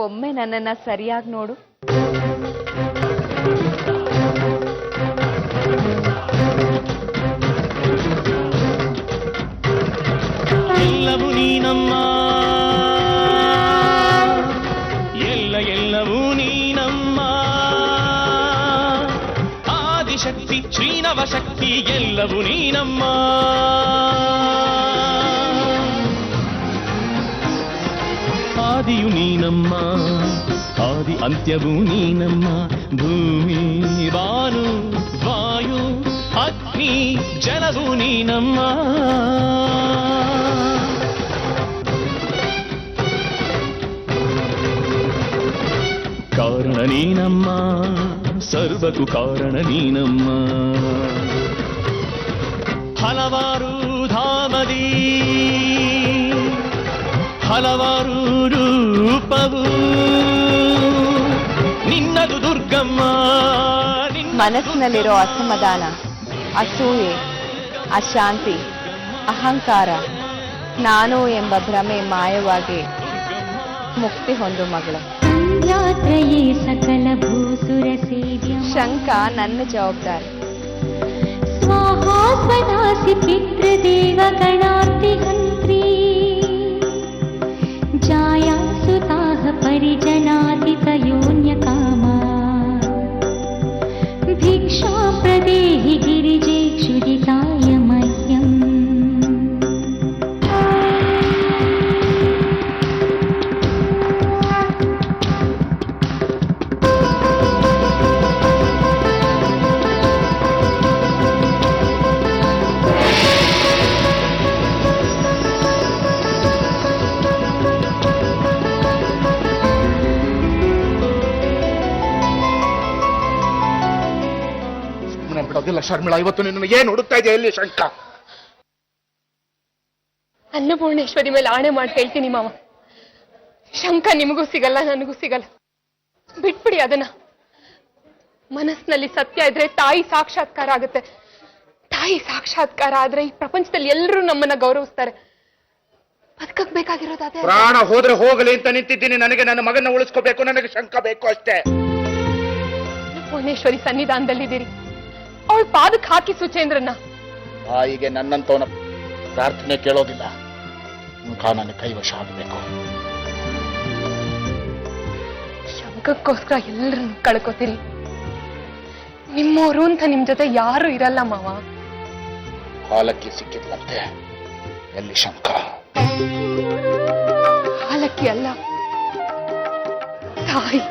ಒಮ್ಮೆ ನನ್ನನ್ನ ಸರಿಯಾಗಿ ನೋಡು. ಎಲ್ಲವೂ ನೀನಮ್ಮ, ಎಲ್ಲವೂ ನೀನಮ್ಮ. ಆದಿಶಕ್ತಿ ಶ್ರೀನವ ಶಕ್ತಿ ಎಲ್ಲವೂ ನೀನಮ್ಮ. ಆದಿಯು ನೀನಮ್ಮ, ಆದಿ ಅಂತ್ಯವೂ ನೀನಮ್ಮ. ಭೂಮಿ ಬಾನು ವಾಯು ಅಗ್ನಿ ಜಲವೂ ನೀನಮ್ಮ. ಕಾರಣ ನೀನಮ್ಮ, ಸರ್ವಕ್ಕೂ ಕಾರಣ ನೀನಮ್ಮ. ಹಲವಾರು ಧಾಮದಿ ಹಲವಾರು ರೂಪವು ನಿನ್ನದು ದುರ್ಗಮ್ಮ. ಮನಸ್ಸಿನಲ್ಲಿರೋ ಅಸಮಾಧಾನ, ಅಸೂಯೆ, ಅಶಾಂತಿ, ಅಹಂಕಾರ, ನಾನು ಎಂಬ ಭ್ರಮೆ ಮಾಯವಾಗಿ ಮುಕ್ತಿ ಹೊಂದು ಮಗಳು. ಸಕಲ ಭೂಸುರ ಸೇವ್ಯ ಶಂಕ ನನ್ನ ಜವಾಬ್ದಾರಿ. ಸ್ವಾಹಾ ಸ್ವದಾಸಿ ಪಿತೃದೇವ ಗಣಾರ್ತಿ ಹಂತ್ರಿ ಜಾಯಾ ಸುತಾಃ ಪರಿಜನಾತಿತಯೋನ್ಯ ಕಾಮ ಭಿಕ್ಷಾ ಪ್ರದೇಹಿ ಗಿರಿಜೆ ಕ್ಷುದಿತಾಯ ಮಹ್ಯಂ. ಬಿಡೋದಿಲ್ಲ ಶರ್ಮಿಳಾ, ಇವತ್ತು ನಿನ್ನ ಏನು ಹುಡುಕ್ತಾ ಇದೆಯಾ ಎಲ್ಲಿ ಶಂಕ? ಅನ್ನಪೂರ್ಣೇಶ್ವರಿ ಮೇಲೆ ಆಣೆ ಮಾಡಿ ಹೇಳ್ತೀನಿ ಮಾವ, ಶಂಕ ನಿಮಗೂ ಸಿಗಲ್ಲ ನನಗೂ ಸಿಗಲ್ಲ. ಬಿಟ್ಬಿಡಿ ಅದನ್ನ. ಮನಸ್ಸಿನಲ್ಲಿ ಸತ್ಯ ಇದ್ರೆ ತಾಯಿ ಸಾಕ್ಷಾತ್ಕಾರ ಆಗುತ್ತೆ. ತಾಯಿ ಸಾಕ್ಷಾತ್ಕಾರ ಆದ್ರೆ ಈ ಪ್ರಪಂಚದಲ್ಲಿ ಎಲ್ಲರೂ ನಮ್ಮನ್ನ ಗೌರವಿಸ್ತಾರೆ. ಬದುಕಕ್ ಬೇಕಾಗಿರೋದು ಅದೇ. ಪ್ರಾಣ ಹೋದ್ರೆ ಹೋಗಲಿ ಅಂತ ನಿಂತಿದ್ದೀನಿ. ನನಗೆ ನನ್ನ ಮಗನ ಉಳಿಸ್ಕೋಬೇಕು, ನನಗೆ ಶಂಕ ಬೇಕು ಅಷ್ಟೇ. ಅನ್ನಪೂರ್ಣೇಶ್ವರಿ ಸನ್ನಿಧಾನದಲ್ಲಿದ್ದೀರಿ, ಅವಳು ಪಾದಕ್ಕೆ ಹಾಕಿ ಸುಚೇಂದ್ರನ್ನ. ತಾಯಿಗೆ ನನ್ನಂತವನ ಪ್ರಾರ್ಥನೆ ಕೇಳೋದಿಲ್ಲ. ನನ್ನ ಕೈವಶ ಆಗಬೇಕು. ಶಂಕಕ್ಕೋಸ್ಕರ ಎಲ್ಲರನ್ನು ಕಳ್ಕೋತೀರಿ. ನಿಮ್ಮವರು ಅಂತ ನಿಮ್ ಜೊತೆ ಯಾರು ಇರಲ್ಲ ಮಾವ. ಹಾಲಕ್ಕಿ ಸಿಕ್ಕಿದ್ಲಂತೆ, ಎಲ್ಲಿ ಶಂಕ? ಹಾಲಕ್ಕಿ ಅಲ್ಲ, ತಾಯಿ.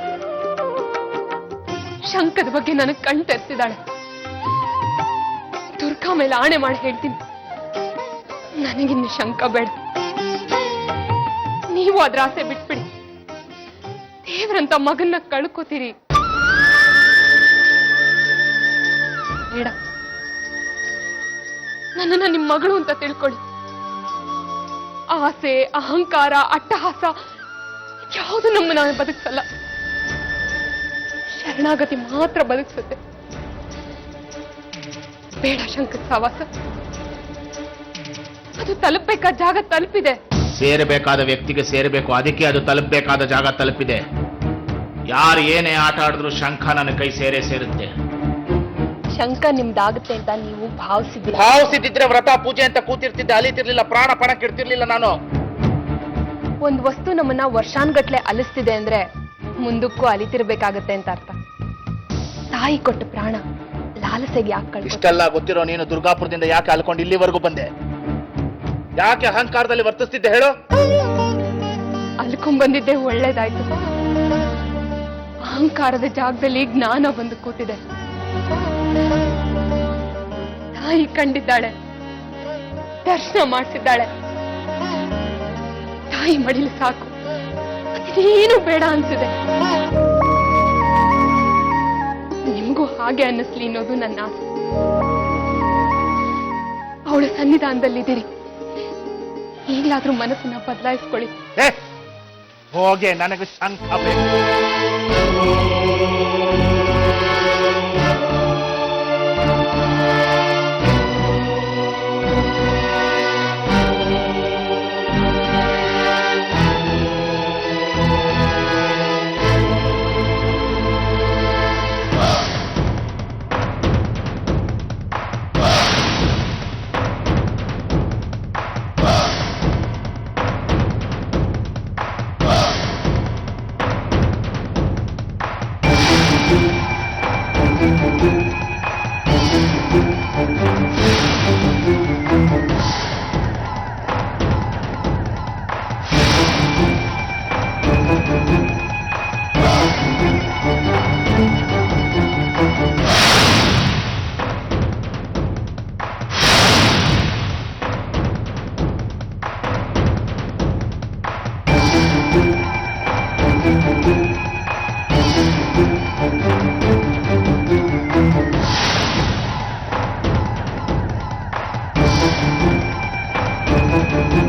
ಶಂಕದ ಬಗ್ಗೆ ನನಗೆ ಕಣ್ ತೆರೆಸಿದಾಳೆ. ದುರ್ಗಾ ಮೇಲೆ ಆಣೆ ಮಾಡಿ ಹೇಳ್ತೀನಿ, ನನಗಿನ್ನು ಶಂಕ ಬೇಡ. ನೀವು ಅದ್ರ ಆಸೆ ಬಿಟ್ಬಿಡಿ. ದೇವ್ರಂತ ಮಗನ್ನ ಕಳ್ಕೋತೀರಿ. ಬೇಡ, ನನ್ನನ್ನ ನಿಮ್ ಮಗಳು ಅಂತ ತಿಳ್ಕೊಳ್ಳಿ. ಆಸೆ, ಅಹಂಕಾರ, ಅಟ್ಟಹಾಸ ಯಾವುದು ನಮ್ಮನ್ನ ಬದುಕಿಸಲ್ಲ. ಶರಣಾಗತಿ ಮಾತ್ರ ಬದುಕಿಸುತ್ತೆ. ಬೇಡ ಶಂಕರ್ ಸಹವಾಸ. ಅದು ತಲುಪಬೇಕಾದ ಜಾಗ ತಲುಪಿದೆ. ಸೇರಬೇಕಾದ ವ್ಯಕ್ತಿಗೆ ಸೇರಬೇಕು, ಅದಕ್ಕೆ ಅದು ತಲುಪಬೇಕಾದ ಜಾಗ ತಲುಪಿದೆ. ಯಾರು ಏನೇ ಆಟ ಆಡಿದ್ರು ಶಂಖ ನನ್ನ ಕೈ ಸೇರೇ ಸೇರುತ್ತೆ. ಶಂಕ ನಿಮ್ದಾಗುತ್ತೆ ಅಂತ ನೀವು ಭಾವಿಸಿದ್ರೆ ವ್ರತ ಪೂಜೆ ಅಂತ ಕೂತಿರ್ತಿದ್ದೆ, ಅಲಿತಿರ್ಲಿಲ್ಲ, ಪ್ರಾಣ ಪಣಕ್ಕೆ ಇಡ್ತಿರ್ಲಿಲ್ಲ ನಾನು. ಒಂದ್ ವಸ್ತು ನಮ್ಮನ್ನ ವರ್ಷಾನ್ಗಟ್ಲೆ ಅಲಿಸ್ತಿದೆ ಅಂದ್ರೆ ಮುಂದಕ್ಕೂ ಅಲಿತಿರ್ಬೇಕಾಗತ್ತೆ ಅಂತ ಅರ್ಥ. ತಾಯಿ ಕೊಟ್ಟ ಪ್ರಾಣ ಲಾಲಸೆಗೆ ಯಾಕೆ ಇಷ್ಟೆಲ್ಲ ಗೊತ್ತಿರೋ ನೀನು ದುರ್ಗಾಪುರದಿಂದ ಯಾಕೆ ಅಲ್ಕೊಂಡು ಇಲ್ಲಿವರೆಗೂ ಬಂದೆ? ಯಾಕೆ ಅಹಂಕಾರದಲ್ಲಿ ವರ್ತಿಸ್ತಿದ್ದೆ ಹೇಳು? ಅಲ್ಕೊಂಡ್ ಬಂದಿದ್ದೆ ಒಳ್ಳೇದಾಯ್ತು. ಅಹಂಕಾರದ ಜಾಗದಲ್ಲಿ ಜ್ಞಾನ ಬಂದು ಕೂತಿದೆ. ತಾಯಿ ಕಂಡಿದ್ದಾಳೆ, ದರ್ಶನ ಮಾಡಿಸಿದ್ದಾಳೆ. ತಾಯಿ ಮಡಿಲು ಸಾಕು, ಅದೇನು ಬೇಡ ಅನ್ಸಿದೆ. ನಿಮ್ಗೂ ಹಾಗೆ ಅನ್ನಿಸ್ಲಿ ಅನ್ನೋದು ನನ್ನ ಆಸೆ. ಅವಳ ಸನ್ನಿಧಾನದಲ್ಲಿದ್ದೀರಿ, ಈಗಲಾದ್ರೂ ಮನಸ್ಸನ್ನ ಬದಲಾಯಿಸ್ಕೊಳ್ಳಿ. ಹೋಗೆ, ನನಗೆ ಶಂಕ ಬೇಕು. ಿ